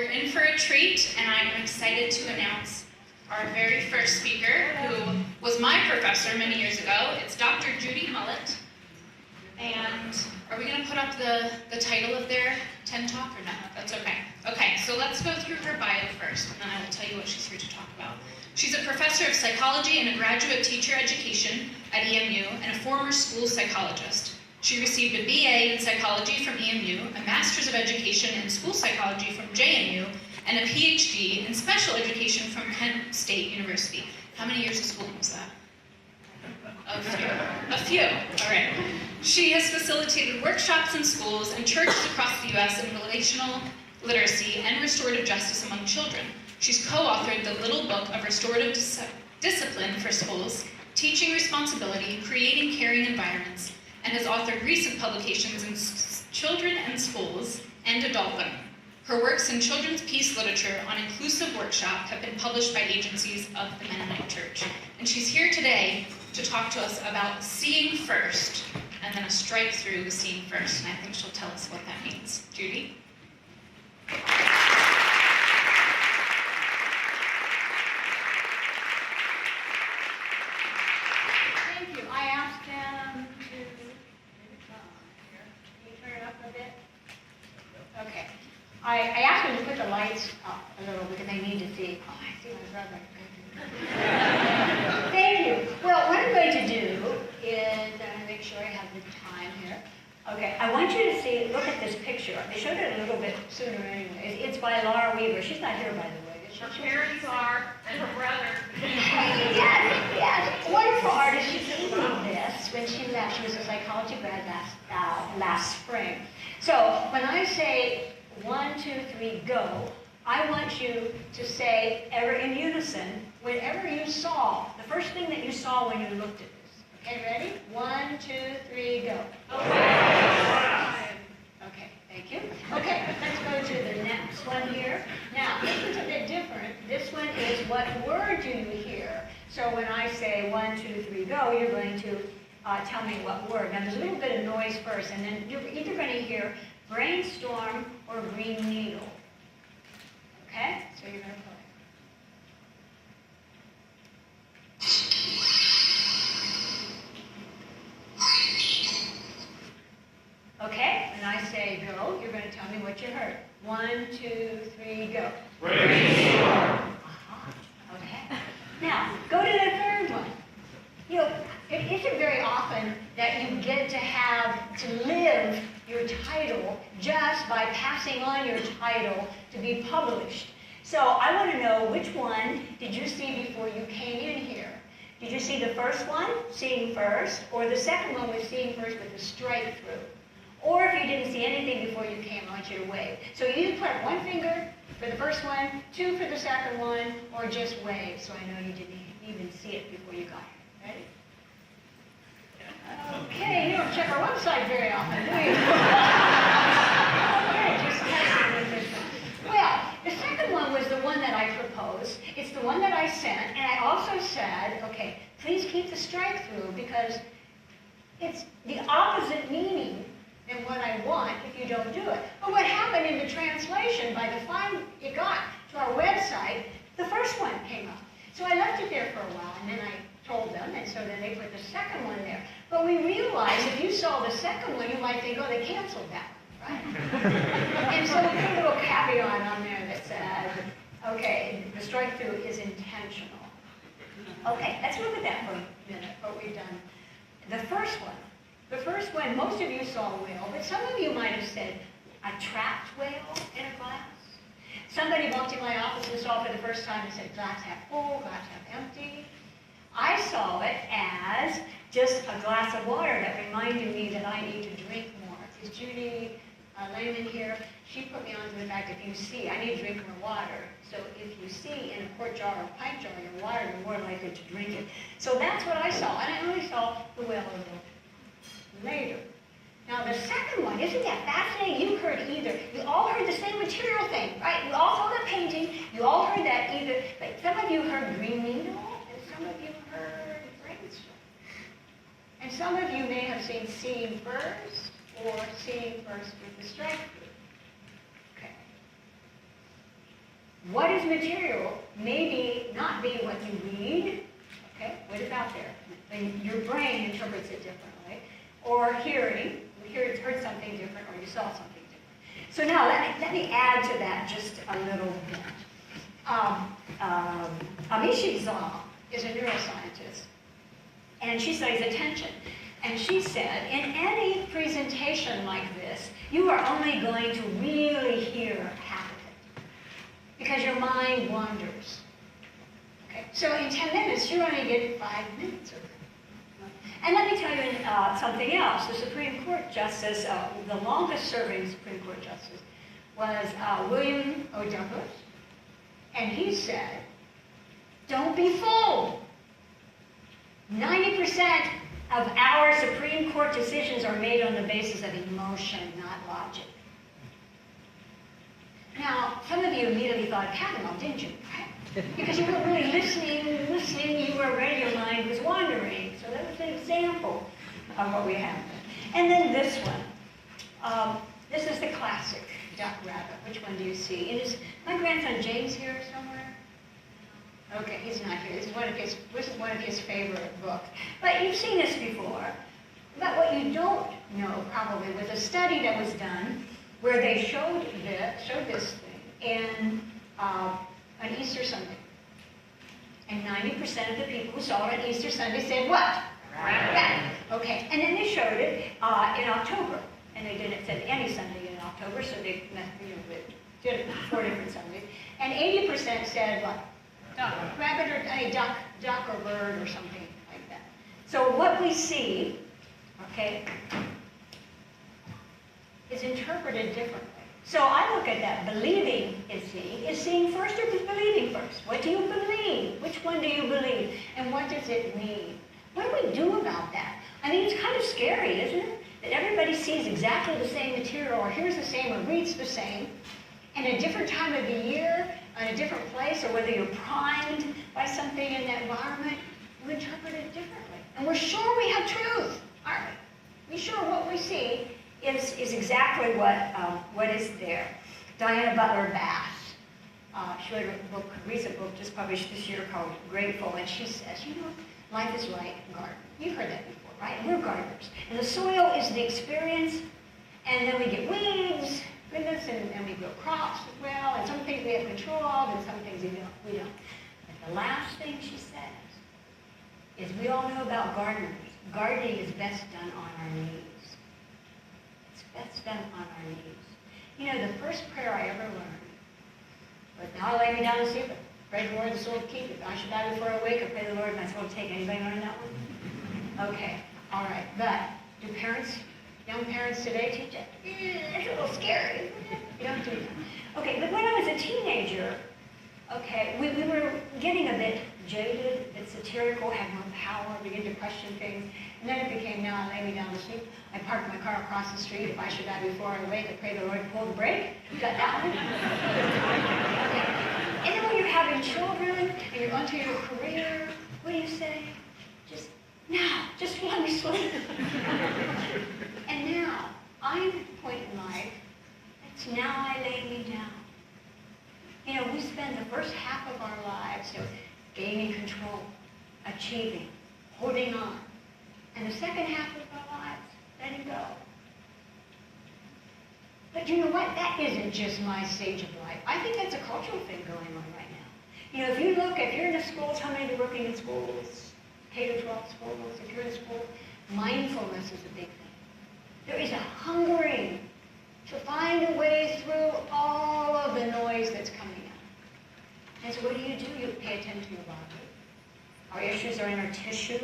You're in for a treat, and I'm excited to announce our very first speaker, who was my professor many years ago. It's Dr. Judy Mullet. And are we going to put up the title of their TED Talk or not? That's okay. Okay, so let's go through her bio first, and then I will tell you what she's here to talk about. She's a professor of psychology and a graduate teacher education at EMU and a former school psychologist. She received a BA in psychology from EMU, a master's of education in school psychology from JMU, and a PhD in special education from Kent State University. How many years of schooling was that? A few. All right. She has facilitated workshops in schools and churches across the U.S. in relational literacy and restorative justice among children. She's co-authored the Little Book of Restorative Discipline for Schools, Teaching Responsibility, Creating Caring Environments, and has authored recent publications in Children and Schools and Adult Learning. Her works in children's peace literature on inclusive workshop have been published by agencies of the Mennonite Church. And she's here today to talk to us about seeing first, and then a strike through the seeing first. And I think she'll tell us what that means. Judy? Thank you. I asked them to, here, can you turn it up a bit? Okay. I asked them to put the lights up a little because they need to see. Oh, I see my brother. Thank you. Well, what I'm going to do is, I'm going to make sure I have the time here. Okay, I want you to see, look at this picture. They showed it a little bit sooner anyway. It's by Laura Weaver. She's not here, by the way. Her parents are, and her brother. Yes. Wonderful artist. She did this when she left. She was a psychology grad last spring. So when I say 1, 2, 3, go, I want you to say, ever in unison, whatever you saw, the first thing that you saw when you looked at this. Okay, ready? 1, 2, 3, go. Okay, thank you. Okay, let's go to the next one here. Now, this one's a bit different. This one is what word do you hear? So when I say 1, 2, 3, go, you're going to tell me what word. Now, there's a little bit of noise first, and then you're either going to hear brainstorm or green needle. Okay? So you're going to play. Okay? When I say go, you're going to tell me what you heard. 1, 2, 3, go. Brainstorm. Okay. Now, go to the third one. You know, it isn't very often that you get to have to live your title just by passing on your title to be published. So I want to know, which one did you see before you came in here? Did you see the first one, seeing first, or the second one was seeing first with the strike through? Or if you didn't see anything before you came, I want you to wave. So you put one finger for the first one, 2 for the second one, or just wave, so I know you didn't even see it before you got here. Ready? Okay, you don't check our website very often, do you? Okay, just testing with this one. Well, the second one was the one that I proposed. It's the one that I sent, and I also said, okay, please keep the strike through because it's the opposite meaning than what I want if you don't do it. But what happened in the translation, by the time it got to our website, the first one came up. So I left it there for a while, and then I told them, and so then they put the second one there. But we realized if you saw the second one, you might think, oh, they canceled that one, right? And so we put a little caveat on there that said, okay, the strike-through is intentional. Okay, let's look at that for a minute, what we've done. The first one, most of you saw a whale, but some of you might have said a trapped whale in a glass. Somebody walked in my office and saw it for the first time and said, glass half full, glass half empty. I saw it as just a glass of water that reminded me that I need to drink more. Is Judy Lehman here? She put me on to the fact if you see, I need to drink more water. So if you see in a quart jar or a pint jar your water, you're more likely to drink it. So that's what I saw, and I only saw the whale a little later. Now the second one, isn't that fascinating? You heard either. You all heard the same material thing, right? You all saw the painting. You all heard that either. Like some of you heard green needle, and some of you heard brainstorm. And some of you may have seen seeing first or seeing first with the strike through. Okay. what is material maybe not be what you read, okay, what is out there, and your brain interprets it differently, or hearing, you heard something different, or you saw something different. So now let me add to that just a little bit. Amishi Zha is a neuroscientist, and she studies attention. And she said, in any presentation like this, you are only going to really hear half of it, because your mind wanders. Okay, so in 10 minutes, you only get 5 minutes of it. And let me tell you something else. The Supreme Court Justice, the longest serving Supreme Court Justice, was William O. Douglas. And he said, don't be fooled. 90% of our Supreme Court decisions are made on the basis of emotion, not logic. Now, some of you immediately thought of Kavanaugh, didn't you? Because you weren't really listening, you were ready, your mind was wandering. So that was an example of what we have. And then this one. This is the classic duck rabbit. Which one do you see? And is my grandson James here somewhere? Okay, he's not here. This is one of his favorite books. But you've seen this before. But what you don't know probably was a study that was done where they showed this thing in on Easter Sunday. And 90% of the people who saw it on Easter Sunday said what? Rabbit. Okay, and then they showed it in October. And they did it said any Sunday in October, so they did it 4 different Sundays. And 80% said what? Duck. Rabbit or duck or bird or something like that. So what we see, okay, is interpreted differently. So I look at that. Believing is seeing first or believing first? What do you believe? Which one do you believe? And what does it mean? What do we do about that? I mean, it's kind of scary, isn't it? That everybody sees exactly the same material or hears the same or reads the same. And a different time of the year, in a different place, or whether you're primed by something in that environment, you interpret it differently. And we're sure we have truth, aren't we? We're sure what we see is exactly what is there. Diana Butler Bass, she wrote a recent book just published this year called Grateful, and she says, life is like a garden. You've heard that before, right? We're gardeners. And the soil is the experience, and then we get weeds, goodness, and we grow crops as well, and some things we have control of, and some things we don't. But the last thing she says is we all know about gardeners. Gardening is best done on our knees. It's best done on our knees. The first prayer I ever learned was, now I lay me down to sleep, pray the Lord the soul to keep it. I should die before I wake, I pray the Lord my soul to take. Anybody learn that one? Okay, all right. But do young parents today teach it? It's a little scary, isn't it? You don't do that. Okay, but when I was a teenager, okay, we were getting a bit jaded, a bit satirical, had no power, began to question things. And then it became, now I lay me down to sleep. I park my car across the street. If I should die before I wake, I pray the Lord to pull the brake. You got that one? Okay. And then when you're having children and you're onto your career, what do you say? Just let me sleep. And now, I'm at the point in life, it's now I lay me down. We spend the first half of our lives gaining control, achieving, holding on. And the second half of our lives, letting go. But you know what? That isn't just my stage of life. I think that's a cultural thing going on right now. If you're in the schools, how many are working in schools? K-12 schools, if you're in school, mindfulness is a big thing. There is a hungering to find a way through all of the noise that's coming out. And so what do? You pay attention to your body. Our issues are in our tissues.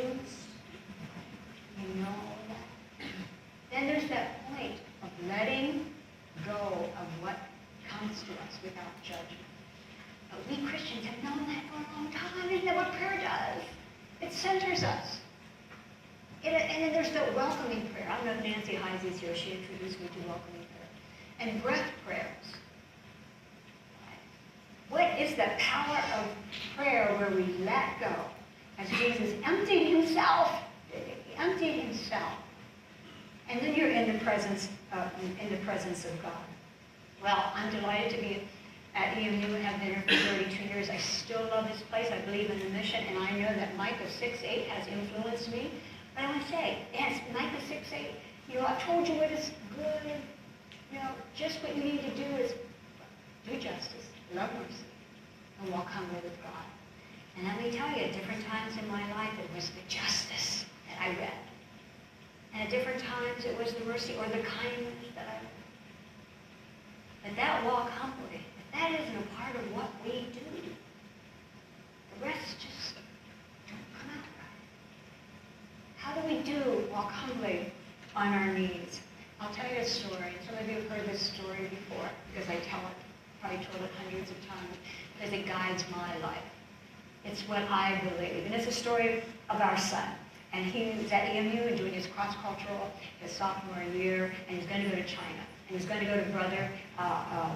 You know all of that. Then there's that point of letting go of what comes to us without judgment. But we Christians have known that for a long time. Isn't that what prayer does? It centers us. And then there's the welcoming prayer. I don't know if Nancy Hines is here. She introduced me to welcoming prayer. And breath prayers. What is the power of prayer where we let go? As Jesus emptied himself. He emptied himself. And then you're in the presence of God. Well, I'm delighted to be at EMU and have been here for 32 years. I still love this place. I believe in the mission, and I know that Micah 6:8 has influenced me. But I want to say, yes, Micah 6:8, I've told you what is good. Just what you need to do is do justice, love mercy, and walk humbly with God. And let me tell you, at different times in my life, it was the justice that I read. And at different times, it was the mercy or the kindness that I read. But that walk humbly, if that isn't a part of what we do, the rest just don't come out right. How do we do walk humbly on our knees? I'll tell you a story. Some of you have heard this story before because I tell it, probably told it hundreds of times, because it guides my life. It's what I believe. And it's a story of our son. And he was at EMU doing his cross-cultural, his sophomore year, and he's going to go to China. And he's going to go to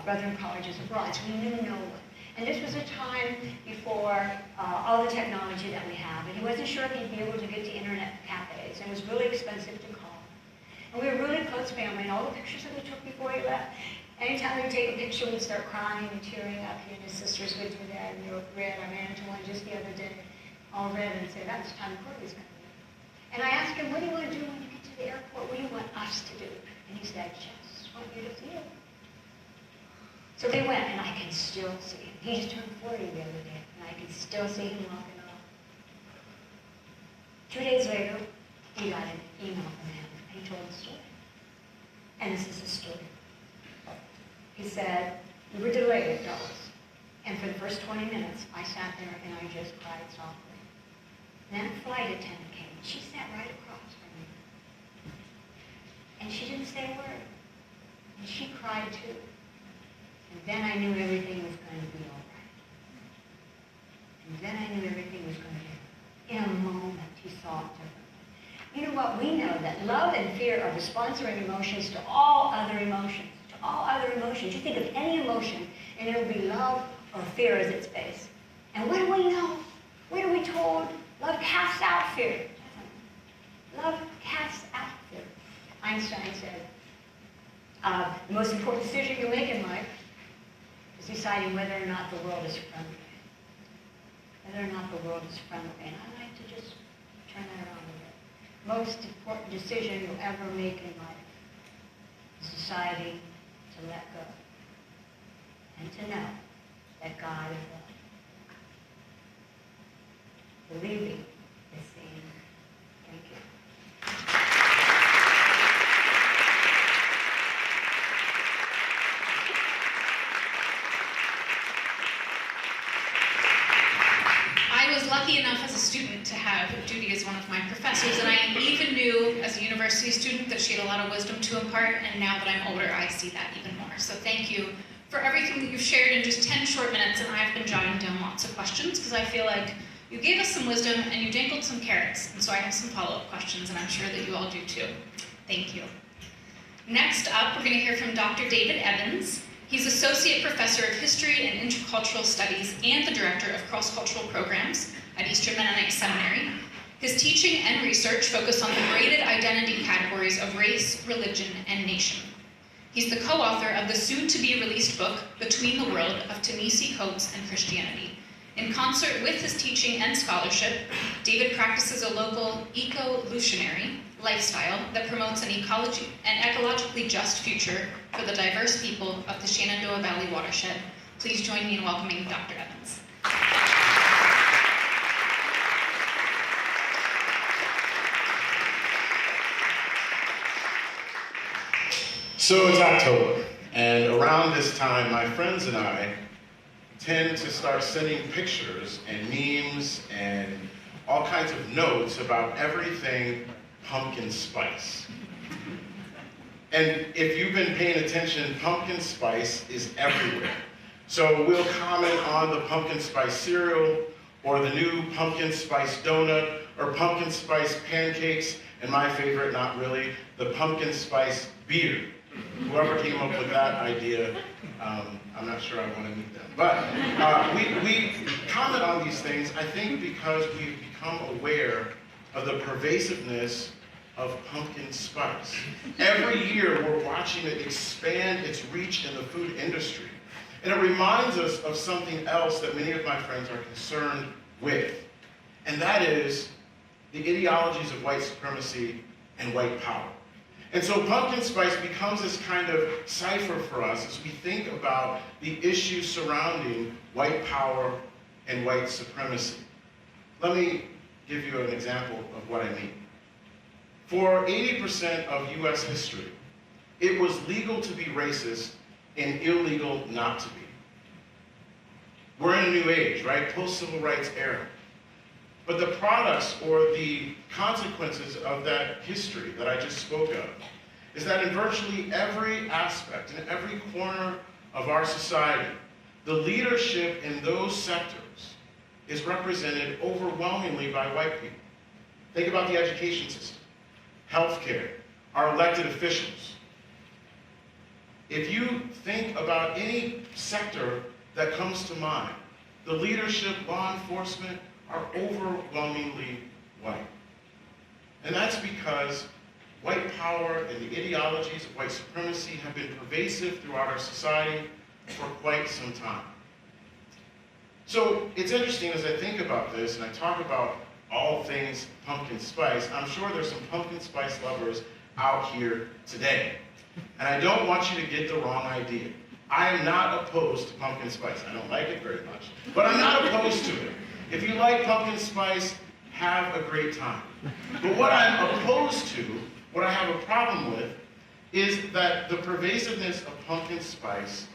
Brethren colleges abroad. So he knew no one. And this was a time before all the technology that we have. And he wasn't sure if he'd be able to get to internet cafes. And it was really expensive to call. And we were a really close family. And all the pictures that we took before he left, anytime we'd take a picture, we'd start crying and tearing up. He and his sisters would do that. And they were red. I ran into one just the other day, all red, and said, "That's the time Corey's going to do." And I asked him, "What do you want to do when you get to the airport? What do you want us to do?" And he said, "Just want you to feel." So they went, and I can still see him. He just turned 40 the other day, and I can still see him walking off. 2 days later, he got an email from him. He told the story. And this is the story. He said, "We were delayed at Dulles. And for the first 20 minutes, I sat there and I just cried softly. And then a flight attendant came. She sat right across from me. And she didn't say a word. And she cried too. And then I knew everything was going to be all right. And then I knew everything was going to be. In a moment, he saw it differently. You know what? We know that love and fear are the sponsoring emotions to all other emotions. To all other emotions. You think of any emotion, and it will be love or fear as its base. And what do we know? What are we told? Love casts out fear. Love casts out fear. Einstein said, the most important decision you make in life is deciding whether or not the world is friendly. Whether or not the world is friendly. And I like to just turn that around a bit. Most important decision you'll ever make in life is deciding to let go and to know that God is love. Believing is seeing. Thank you. I was lucky enough as a student to have Judy as one of my professors, and I even knew as a university student that she had a lot of wisdom to impart, and now that I'm older, I see that even more. So thank you for everything that you've shared in just 10 short minutes, and I've been jotting down lots of questions, because I feel like you gave us some wisdom and you dangled some carrots, and so I have some follow-up questions, and I'm sure that you all do too. Thank you. Next up, we're going to hear from Dr. David Evans. He's Associate Professor of History and Intercultural Studies and the Director of Cross-Cultural Programs at Eastern Mennonite Seminary. His teaching and research focus on the braided identity categories of race, religion, and nation. He's the co-author of the soon-to-be-released book, Between the World of Ta-Nehisi Coates and Christianity. In concert with his teaching and scholarship, David practices a local eco-lutionary lifestyle that promotes an ecologically just future for the diverse people of the Shenandoah Valley watershed. Please join me in welcoming Dr. Evans. So it's October, and around this time, my friends and I tend to start sending pictures and memes and all kinds of notes about everything pumpkin spice. And if you've been paying attention, pumpkin spice is everywhere. So we'll comment on the pumpkin spice cereal, or the new pumpkin spice donut, or pumpkin spice pancakes, and my favorite, not really, the pumpkin spice beer. Whoever came up with that idea, I'm not sure I want to meet them. But we comment on these things, I think, because we've become aware of the pervasiveness of pumpkin spice. Every year, we're watching it expand its reach in the food industry. And it reminds us of something else that many of my friends are concerned with, and that is the ideologies of white supremacy and white power. And so pumpkin spice becomes this kind of cipher for us as we think about the issues surrounding white power and white supremacy. Let me give you an example of what I mean. For 80% of US history, it was legal to be racist and illegal not to be. We're in a new age, right? Post-civil rights era. But the products or the consequences of that history that I just spoke of is that in virtually every aspect, in every corner of our society, the leadership in those sectors is represented overwhelmingly by white people. Think about the education system, healthcare, our elected officials. If you think about any sector that comes to mind, the leadership, law enforcement, are overwhelmingly white. And that's because white power and the ideologies of white supremacy have been pervasive throughout our society for quite some time. So it's interesting as I think about this and I talk about all things pumpkin spice, I'm sure there's some pumpkin spice lovers out here today. And I don't want you to get the wrong idea. I am not opposed to pumpkin spice. I don't like it very much, but I'm not opposed to it. If you like pumpkin spice, have a great time. But what I'm opposed to, what I have a problem with, is that the pervasiveness of pumpkin spice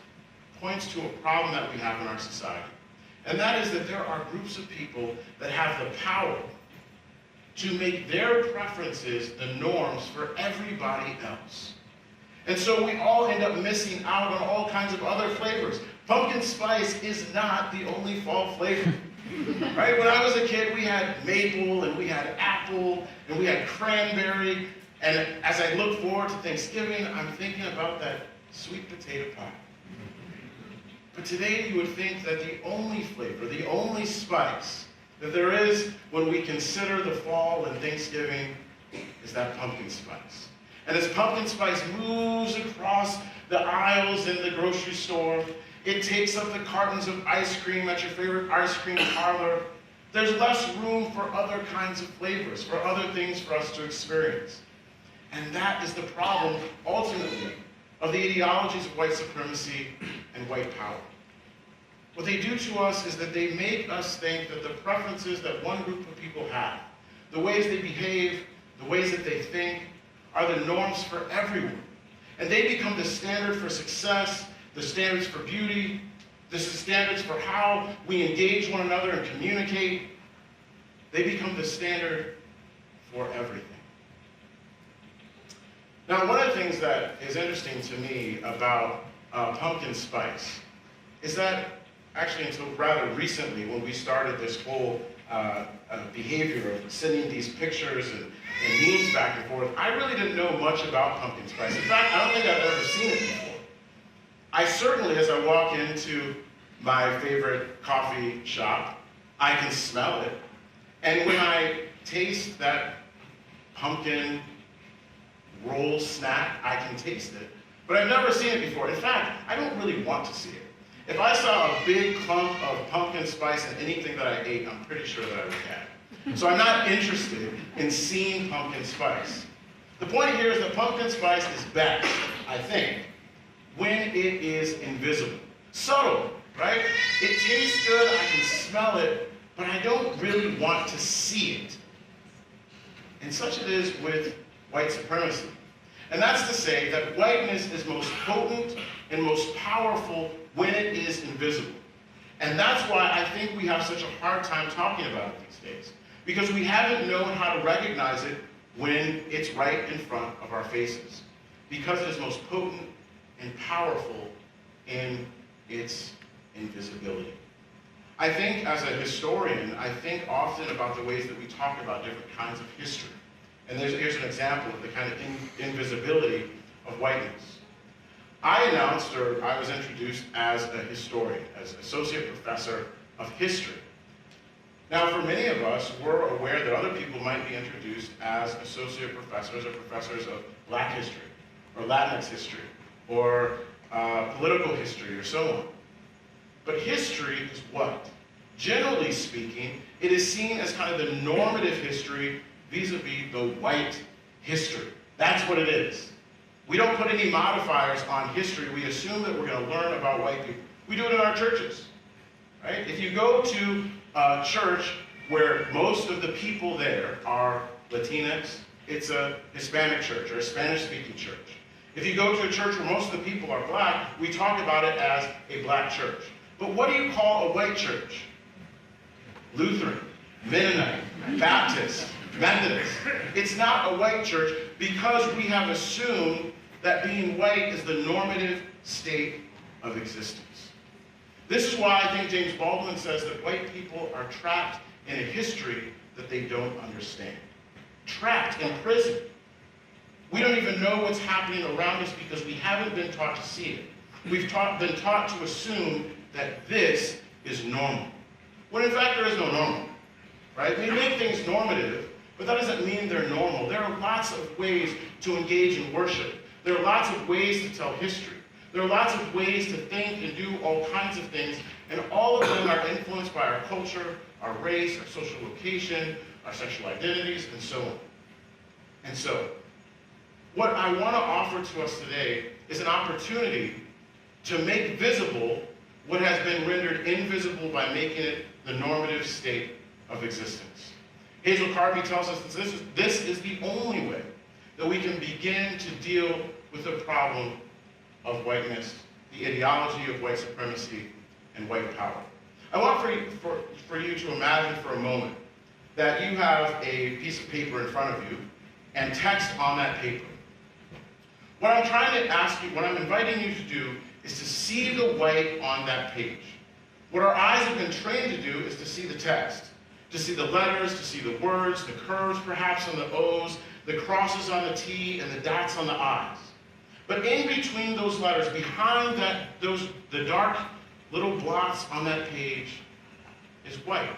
points to a problem that we have in our society. And that is that there are groups of people that have the power to make their preferences the norms for everybody else. And so we all end up missing out on all kinds of other flavors. Pumpkin spice is not the only fall flavor. Right? When I was a kid, we had maple, and we had apple, and we had cranberry. And as I look forward to Thanksgiving, I'm thinking about that sweet potato pie. But today you would think that the only flavor, the only spice that there is when we consider the fall and Thanksgiving is that pumpkin spice. And as pumpkin spice moves across the aisles in the grocery store, it takes up the cartons of ice cream at your favorite ice cream parlor. There's less room for other kinds of flavors, for other things for us to experience. And that is the problem, ultimately, of the ideologies of white supremacy and white power. What they do to us is that they make us think that the preferences that one group of people have, the ways they behave, the ways that they think, are the norms for everyone. And they become the standard for success, the standards for beauty, the standards for how we engage one another and communicate. They become the standard for everything. Now, one of the things that is interesting to me about pumpkin spice is that actually until rather recently, when we started this whole behavior of sending these pictures and memes back and forth, I really didn't know much about pumpkin spice. In fact, I don't think I've ever seen it before. I certainly, as I walk into my favorite coffee shop, I can smell it. And when I taste that pumpkin roll snack, I can taste it. But I've never seen it before. In fact, I don't really want to see it. If I saw a big clump of pumpkin spice in anything that I ate, I'm pretty sure that I would have it. So I'm not interested in seeing pumpkin spice. The point here is that pumpkin spice is best, I think, when it is invisible. Subtle, right? It tastes good, I can smell it, but I don't really want to see it. And such it is with white supremacy. And that's to say that whiteness is most potent and most powerful when it is invisible. And that's why I think we have such a hard time talking about it these days. Because we haven't known how to recognize it when it's right in front of our faces. Because it is most potent and powerful in its invisibility. I think as a historian, I think often about the ways that we talk about different kinds of history. And here's an example of the kind of invisibility of whiteness. I was introduced as a historian, as associate professor of history. Now, for many of us, we're aware that other people might be introduced as associate professors or professors of Black history, or Latinx history, or political history, or so on. But history is what? Generally speaking, it is seen as kind of the normative history vis-a-vis the white history. That's what it is. We don't put any modifiers on history. We assume that we're going to learn about white people. We do it in our churches, right? If you go to a church where most of the people there are Latinx, it's a Hispanic church or a Spanish-speaking church. If you go to a church where most of the people are black, we talk about it as a black church. But what do you call a white church? Lutheran, Mennonite, Baptist, Methodist. It's not a white church because we have assumed that being white is the normative state of existence. This is why I think James Baldwin says that white people are trapped in a history that they don't understand. Trapped in prison. We don't even know what's happening around us because we haven't been taught to see it. We've been taught to assume that this is normal. When in fact there is no normal, right? We make things normative, but that doesn't mean they're normal. There are lots of ways to engage in worship. There are lots of ways to tell history. There are lots of ways to think and do all kinds of things, and all of them are influenced by our culture, our race, our social location, our sexual identities, and so on. And so, what I want to offer to us today is an opportunity to make visible what has been rendered invisible by making it the normative state of existence. Hazel Carby tells us that this is the only way that we can begin to deal with the problem of whiteness, the ideology of white supremacy and white power. I want for you to imagine for a moment that you have a piece of paper in front of you and text on that paper. What I'm trying to ask you, what I'm inviting you to do, is to see the white on that page. What our eyes have been trained to do is to see the text, to see the letters, to see the words, the curves perhaps on the O's, the crosses on the T, and the dots on the I's. But in between those letters, behind the dark little blots on that page is white.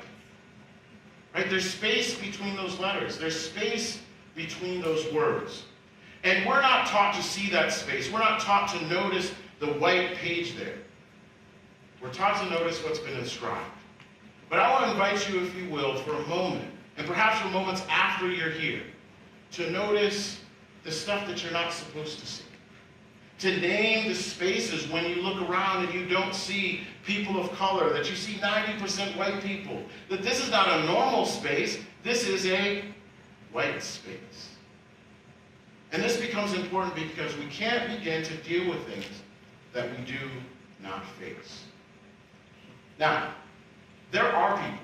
Right? There's space between those letters. There's space between those words. And we're not taught to see that space. We're not taught to notice the white page there. We're taught to notice what's been inscribed. But I want to invite you, if you will, for a moment, and perhaps for moments after you're here, to notice the stuff that you're not supposed to see. To name the spaces when you look around and you don't see people of color, that you see 90% white people, that this is not a normal space, this is a white space. And this becomes important because we can't begin to deal with things that we do not face. Now, there are people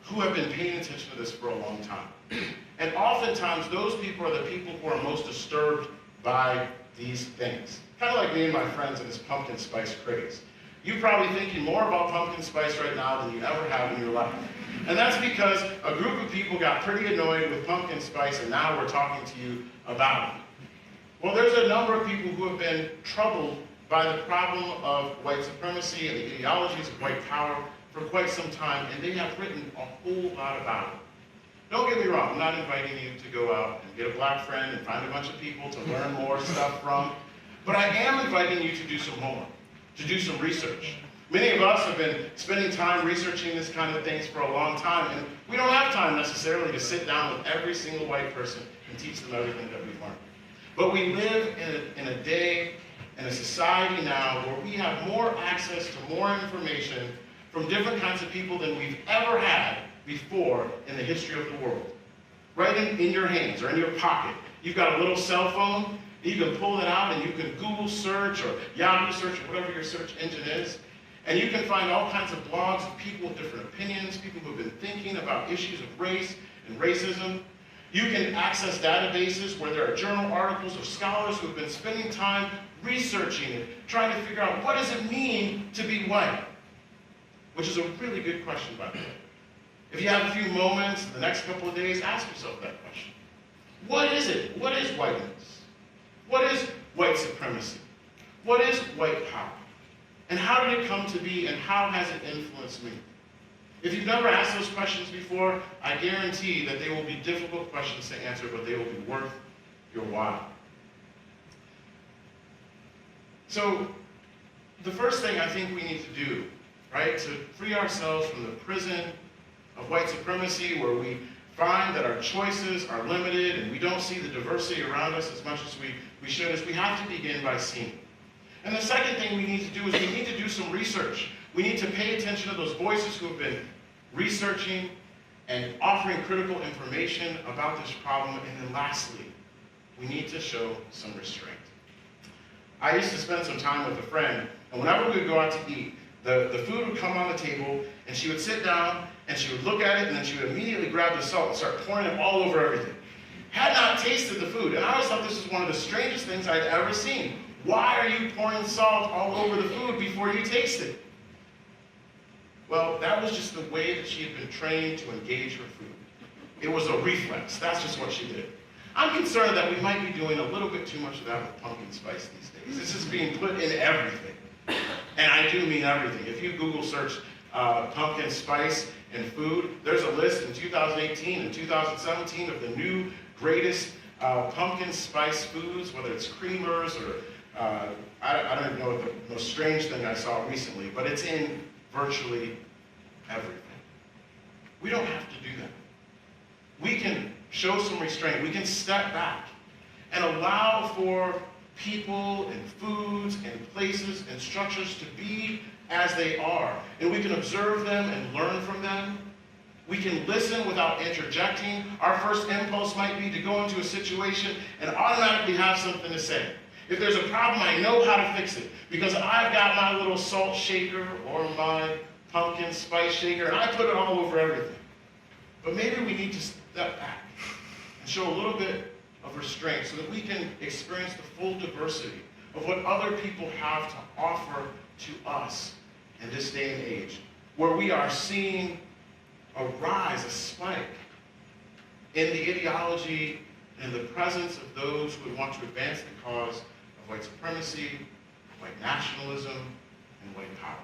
who have been paying attention to this for a long time. And oftentimes, those people are the people who are most disturbed by these things. Kind of like me and my friends in this pumpkin spice craze. You're probably thinking more about pumpkin spice right now than you ever have in your life. And that's because a group of people got pretty annoyed with pumpkin spice, and now we're talking to you about it. Well, there's a number of people who have been troubled by the problem of white supremacy and the ideologies of white power for quite some time, and they have written a whole lot about it. Don't get me wrong, I'm not inviting you to go out and get a black friend and find a bunch of people to learn more stuff from, but I am inviting you to do some homework, to do some research. Many of us have been spending time researching this kind of things for a long time, and we don't have time necessarily to sit down with every single white person and teach them everything that we've learned. But we live in a day, in a society now, where we have more access to more information from different kinds of people than we've ever had before in the history of the world. Right in your hands or in your pocket. You've got a little cell phone, you can pull it out and you can Google search or Yahoo search or whatever your search engine is. And you can find all kinds of blogs of people with different opinions, people who have been thinking about issues of race and racism. You can access databases where there are journal articles of scholars who have been spending time researching it, trying to figure out what does it mean to be white? Which is a really good question, by the way. If you have a few moments in the next couple of days, ask yourself that question. What is it? What is whiteness? What is white supremacy? What is white power? And how did it come to be, and how has it influenced me? If you've never asked those questions before, I guarantee that they will be difficult questions to answer, but they will be worth your while. So, the first thing I think we need to do right? To free ourselves from the prison of white supremacy where we find that our choices are limited and we don't see the diversity around us as much as we should, is we have to begin by seeing. And the second thing we need to do is we need to do some research. We need to pay attention to those voices who have been researching and offering critical information about this problem. And then lastly, we need to show some restraint. I used to spend some time with a friend, and whenever we would go out to eat, the food would come on the table, and she would sit down, and she would look at it, and then she would immediately grab the salt and start pouring it all over everything. Had not tasted the food, and I always thought this was one of the strangest things I'd ever seen. Why are you pouring salt all over the food before you taste it? Well, that was just the way that she had been trained to engage her food. It was a reflex. That's just what she did. I'm concerned that we might be doing a little bit too much of that with pumpkin spice these days. This is being put in everything. And I do mean everything. If you Google search pumpkin spice and food, there's a list in 2018 and 2017 of the new greatest pumpkin spice foods, whether it's creamers or I don't even know what the most strange thing I saw recently, but it's in virtually everything. We don't have to do that. We can show some restraint. We can step back and allow for people and foods and places and structures to be as they are. And we can observe them and learn from them. We can listen without interjecting. Our first impulse might be to go into a situation and automatically have something to say. If there's a problem, I know how to fix it because I've got my little salt shaker or my pumpkin spice shaker and I put it all over everything. But maybe we need to step back and show a little bit of restraint so that we can experience the full diversity of what other people have to offer to us in this day and age, where we are seeing a rise, a spike in the ideology and the presence of those who would want to advance the cause of white supremacy, white nationalism, and white power.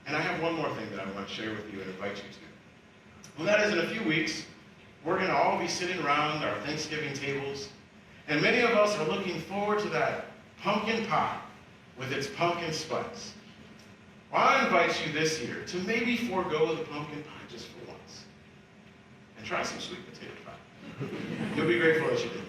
And I have one more thing that I want to share with you and invite you to. Well, that is in a few weeks, we're going to all be sitting around our Thanksgiving tables, and many of us are looking forward to that pumpkin pie with its pumpkin spice. Well, I invite you this year to maybe forego the pumpkin pie just for once and try some sweet potato pie. You'll be grateful that you did.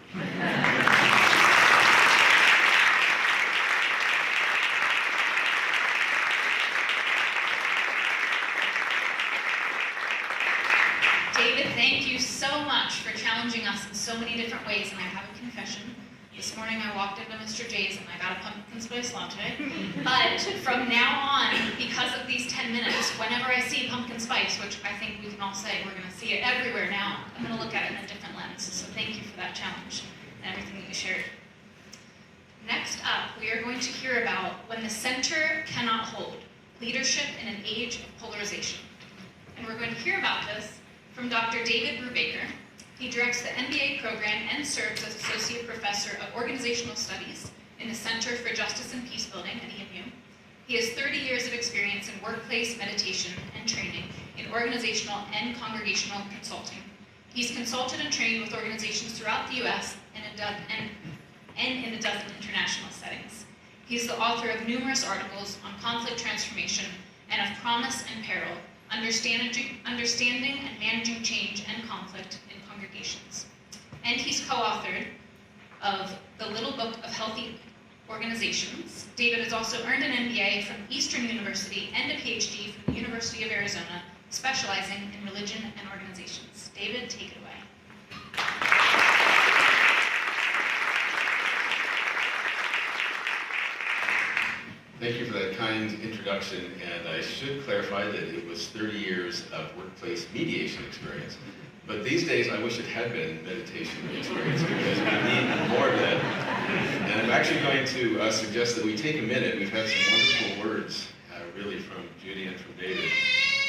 David, thank you so much for challenging us in so many different ways, and I have a confession. This morning I walked into Mr. J's and I got a pumpkin spice latte. But from now on, because of these 10 minutes, whenever I see pumpkin spice, which I think we can all say we're going to see it everywhere now, I'm going to look at it in a different lens. So thank you for that challenge and everything that you shared. Next up, we are going to hear about when the center cannot hold, leadership in an age of polarization. And we're going to hear about this from Dr. David Brubaker. He directs the MBA program and serves as Associate Professor of Organizational Studies in the Center for Justice and Peace Building at EMU. He has 30 years of experience in workplace meditation and training in organizational and congregational consulting. He's consulted and trained with organizations throughout the U.S. and in a dozen international settings. He's the author of numerous articles on conflict transformation and of promise and peril, understanding and managing change and conflict in congregations. And he's co-authored of The Little Book of Healthy Organizations. David has also earned an MBA from Eastern University and a PhD from the University of Arizona, specializing in religion and organizations. David, take it away. Thank you for that kind introduction, and I should clarify that it was 30 years of workplace mediation experience. But these days, I wish it had been meditation experience because we need more of that. And I'm actually going to suggest that we take a minute. We've had some wonderful words, really, from Judy and from David.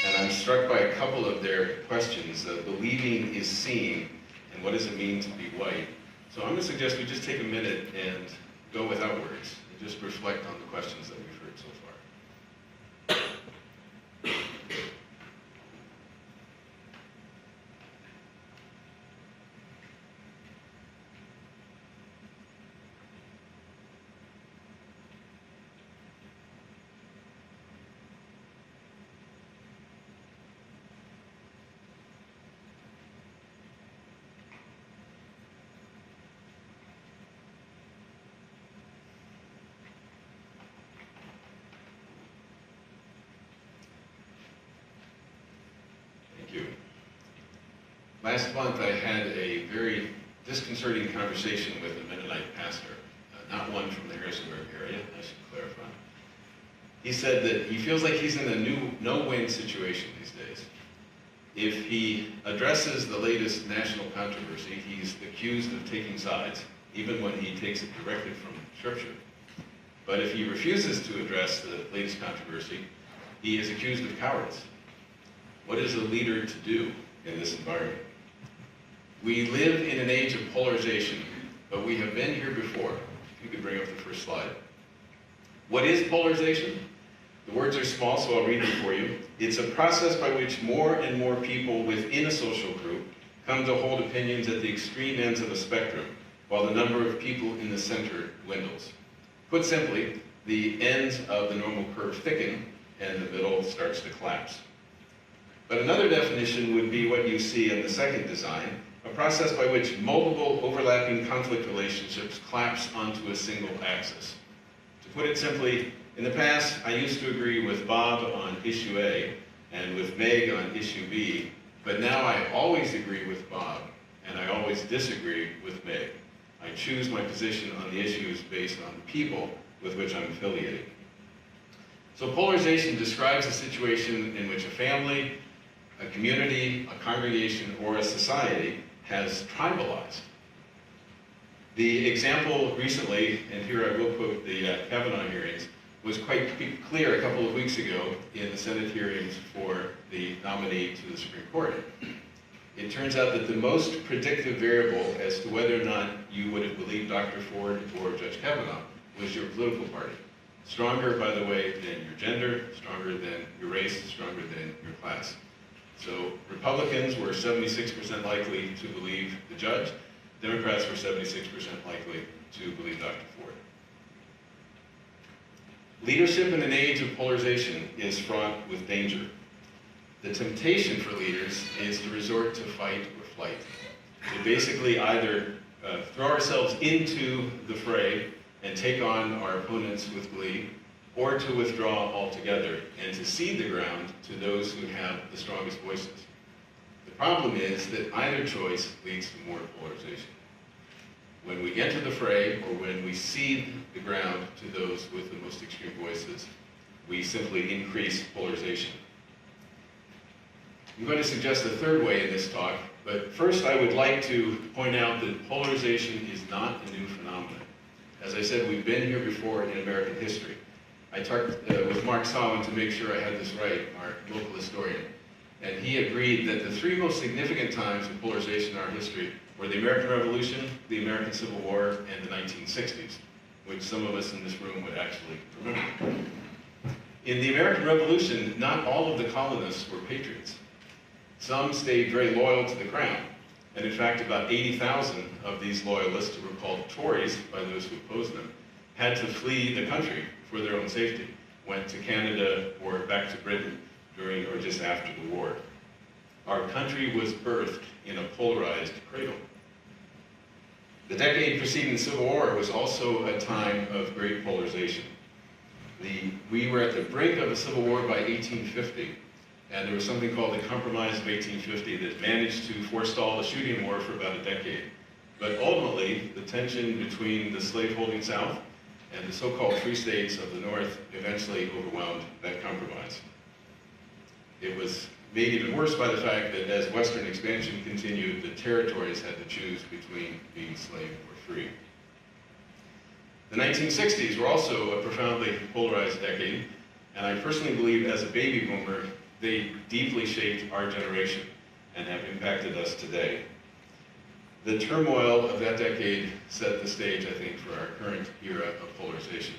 And I'm struck by a couple of their questions. Believing is seeing, and what does it mean to be white? So I'm going to suggest we just take a minute and go without words and just reflect on the questions that we've heard so far. Last month I had a very disconcerting conversation with a Mennonite pastor, not one from the Harrisonburg area, I should clarify. He said that he feels like he's in a no-win situation these days. If he addresses the latest national controversy, he's accused of taking sides, even when he takes it directly from Scripture. But if he refuses to address the latest controversy, he is accused of cowardice. What is a leader to do in this environment? We live in an age of polarization, but we have been here before. If you could bring up the first slide. What is polarization? The words are small, so I'll read them for you. It's a process by which more and more people within a social group come to hold opinions at the extreme ends of a spectrum, while the number of people in the center dwindles. Put simply, the ends of the normal curve thicken, and the middle starts to collapse. But another definition would be what you see in the second design, a process by which multiple overlapping conflict relationships collapse onto a single axis. To put it simply, in the past, I used to agree with Bob on issue A and with Meg on issue B, but now I always agree with Bob and I always disagree with Meg. I choose my position on the issues based on the people with which I'm affiliated. So polarization describes a situation in which a family, a community, a congregation, or a society has tribalized. The example recently, and here I will quote the Kavanaugh hearings, was quite clear a couple of weeks ago in the Senate hearings for the nominee to the Supreme Court. It turns out that the most predictive variable as to whether or not you would have believed Dr. Ford or Judge Kavanaugh was your political party. Stronger, by the way, than your gender, stronger than your race, stronger than your class. So Republicans were 76% likely to believe the judge. Democrats were 76% likely to believe Dr. Ford. Leadership in an age of polarization is fraught with danger. The temptation for leaders is to resort to fight or flight. To basically either throw ourselves into the fray and take on our opponents with glee, or to withdraw altogether and to cede the ground to those who have the strongest voices. The problem is that either choice leads to more polarization. When we enter the fray, or when we cede the ground to those with the most extreme voices, we simply increase polarization. I'm going to suggest a third way in this talk, but first I would like to point out that polarization is not a new phenomenon. As I said, we've been here before in American history. I talked with Mark Solomon to make sure I had this right, our local historian, and he agreed that the three most significant times of polarization in our history were the American Revolution, the American Civil War, and the 1960s, which some of us in this room would actually remember. In the American Revolution, not all of the colonists were patriots. Some stayed very loyal to the crown, and in fact about 80,000 of these loyalists, who were called Tories by those who opposed them, had to flee the country for their own safety, went to Canada or back to Britain during or just after the war. Our country was birthed in a polarized cradle. The decade preceding the Civil War was also a time of great polarization. We were at the brink of a civil war by 1850, and there was something called the Compromise of 1850 that managed to forestall the shooting war for about a decade. But ultimately, the tension between the slaveholding South and the so-called free states of the North eventually overwhelmed that compromise. It was made even worse by the fact that as Western expansion continued, the territories had to choose between being slave or free. The 1960s were also a profoundly polarized decade, and I personally believe as a baby boomer, they deeply shaped our generation and have impacted us today. The turmoil of that decade set the stage, I think, for our current era of polarization.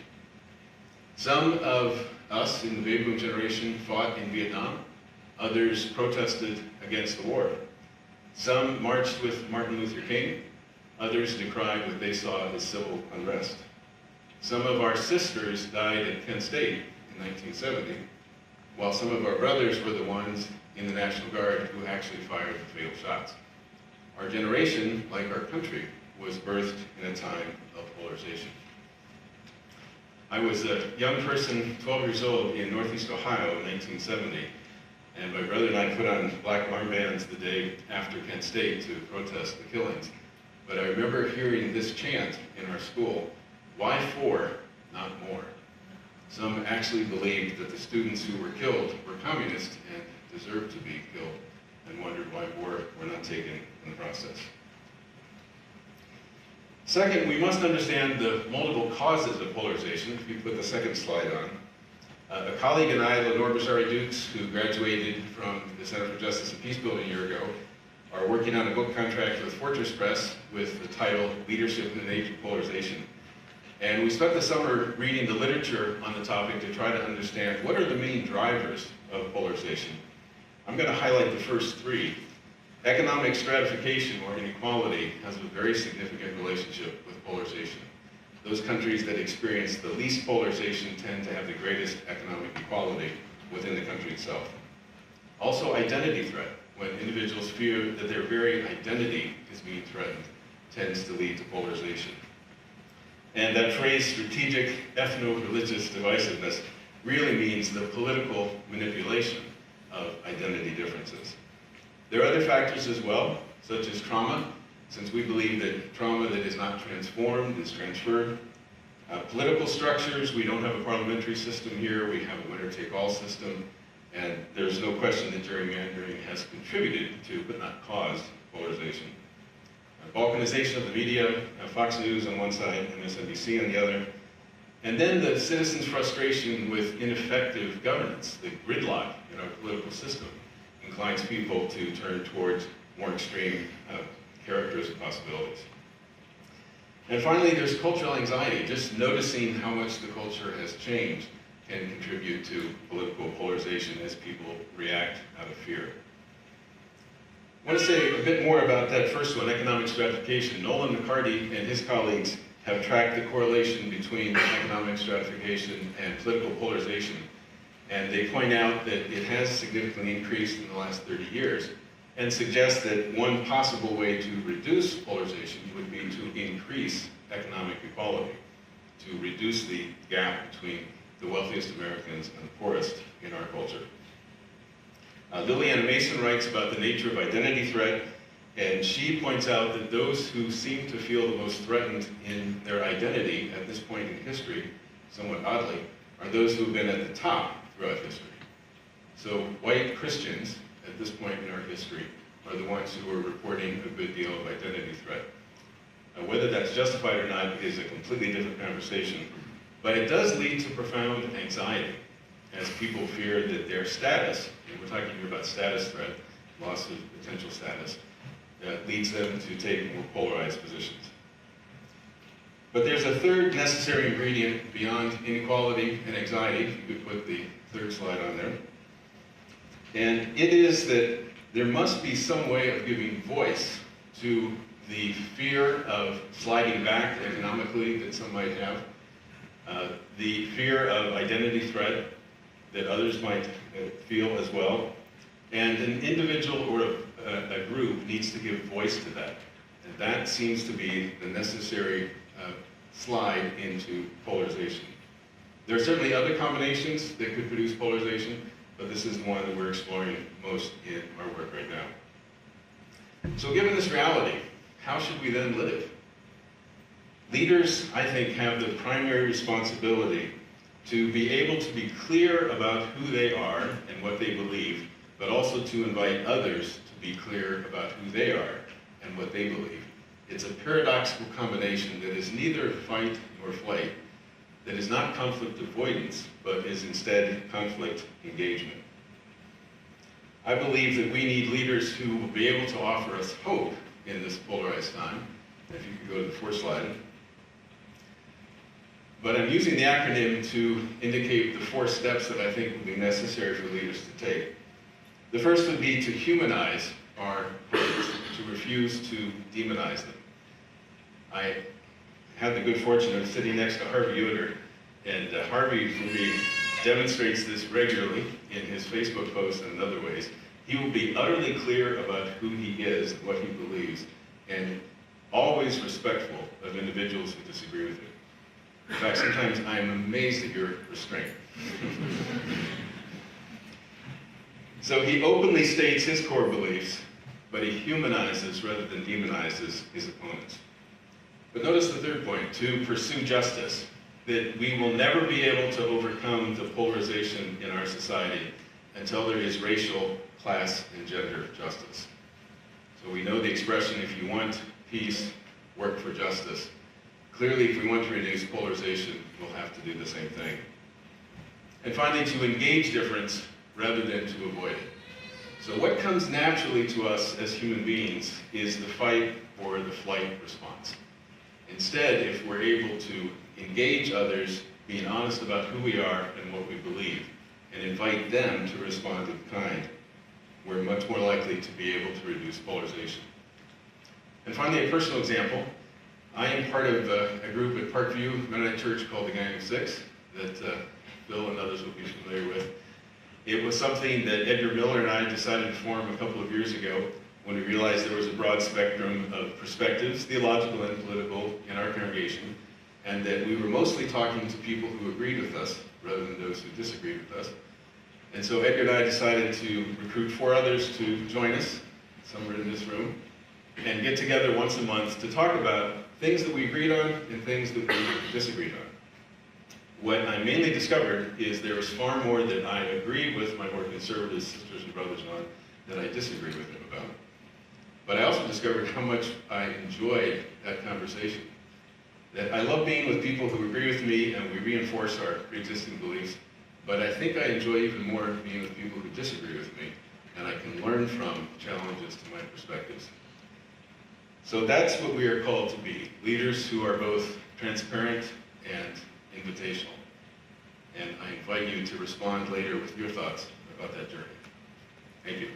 Some of us in the baby boom generation fought in Vietnam. Others protested against the war. Some marched with Martin Luther King. Others decried what they saw as civil unrest. Some of our sisters died at Kent State in 1970, while some of our brothers were the ones in the National Guard who actually fired the fatal shots. Our generation, like our country, was birthed in a time of polarization. I was a young person, 12 years old, in Northeast Ohio in 1970, And my brother and I put on black armbands the day after Kent State to protest the killings. But I remember hearing this chant in our school, "Why 4, not more?" Some actually believed that the students who were killed were communists and deserved to be killed, and wondered why more were not taken in the process. Second, we must understand the multiple causes of polarization. If you put the second slide on. A colleague and I, Lenore Bashari-Dukes, who graduated from the Center for Justice and Peace Building a year ago, are working on a book contract with Fortress Press with the title Leadership in an Age of Polarization. And we spent the summer reading the literature on the topic to try to understand what are the main drivers of polarization. I'm going to highlight the first 3. Economic stratification or inequality has a very significant relationship with polarization. Those countries that experience the least polarization tend to have the greatest economic equality within the country itself. Also, identity threat. When individuals fear that their very identity is being threatened, tends to lead to polarization. And that phrase, strategic ethno-religious divisiveness, really means the political manipulation of identity differences. There are other factors as well, such as trauma, since we believe that trauma that is not transformed is transferred. Political structures, we don't have a parliamentary system here, we have a winner-take-all system, and there's no question that gerrymandering has contributed to, but not caused, polarization. Balkanization of the media, Fox News on one side, MSNBC on the other, and then the citizens' frustration with ineffective governance, the gridlock in our political system, inclines people to turn towards more extreme characters and possibilities. And finally, there's cultural anxiety. Just noticing how much the culture has changed can contribute to political polarization as people react out of fear. I want to say a bit more about that first one, economic stratification. Nolan McCarty and his colleagues have tracked the correlation between economic stratification and political polarization. And they point out that it has significantly increased in the last 30 years and suggest that one possible way to reduce polarization would be to increase economic equality, to reduce the gap between the wealthiest Americans and the poorest in our culture. Lilliana Mason writes about the nature of identity threat, and she points out that those who seem to feel the most threatened in their identity at this point in history, somewhat oddly, are those who have been at the top throughout history. So white Christians, at this point in our history, are the ones who are reporting a good deal of identity threat. Whether that's justified or not is a completely different conversation, but it does lead to profound anxiety as people fear that their status, and we're talking here about status threat, loss of potential status, leads them to take more polarized positions. But there's a third necessary ingredient beyond inequality and anxiety, if you could put the third slide on there. And it is that there must be some way of giving voice to the fear of sliding back economically that some might have, the fear of identity threat that others might feel as well, and an individual or a group needs to give voice to that. And that seems to be the necessary slide into polarization. There are certainly other combinations that could produce polarization, but this is the one that we're exploring most in our work right now. So given this reality, how should we then live? Leaders, I think, have the primary responsibility to be able to be clear about who they are and what they believe, but also to invite others to be clear about who they are and what they believe. It's a paradoxical combination that is neither fight nor flight, that is not conflict avoidance, but is instead conflict engagement. I believe that we need leaders who will be able to offer us hope in this polarized time. If you could go to the fourth slide. But I'm using the acronym to indicate the 4 steps that I think will be necessary for leaders to take. The first would be to humanize our leaders, to refuse to demonize them. I had the good fortune of sitting next to Harvey Yoder, and Harvey, for me, demonstrates this regularly in his Facebook posts and in other ways. He will be utterly clear about who he is and what he believes, and always respectful of individuals who disagree with him. In fact, sometimes I'm amazed at your restraint. So he openly states his core beliefs, but he humanizes rather than demonizes his opponents. But notice the third point, to pursue justice, that we will never be able to overcome the polarization in our society until there is racial, class, and gender justice. So we know the expression, if you want peace, work for justice. Clearly, if we want to reduce polarization, we'll have to do the same thing. And finally, to engage difference rather than to avoid it. So what comes naturally to us as human beings is the fight or the flight response. Instead, if we're able to engage others, being honest about who we are and what we believe, and invite them to respond in kind, we're much more likely to be able to reduce polarization. And finally, a personal example. I am part of a group at Parkview Mennonite Church called the Gang of Six that Bill and others will be familiar with. It was something that Edgar Miller and I decided to form a couple of years ago when we realized there was a broad spectrum of perspectives, theological and political, in our congregation, and that we were mostly talking to people who agreed with us rather than those who disagreed with us. And so Edgar and I decided to recruit 4 others to join us, somewhere in this room, and get together once a month to talk about things that we agreed on and things that we disagreed on. What I mainly discovered is there was far more that I agreed with my more conservative sisters and brothers on than I disagreed with them about. But I also discovered how much I enjoyed that conversation. That I love being with people who agree with me and we reinforce our pre-existing beliefs, but I think I enjoy even more being with people who disagree with me, and I can learn from challenges to my perspectives. So that's what we are called to be, leaders who are both transparent and invitational. And I invite you to respond later with your thoughts about that journey. Thank you.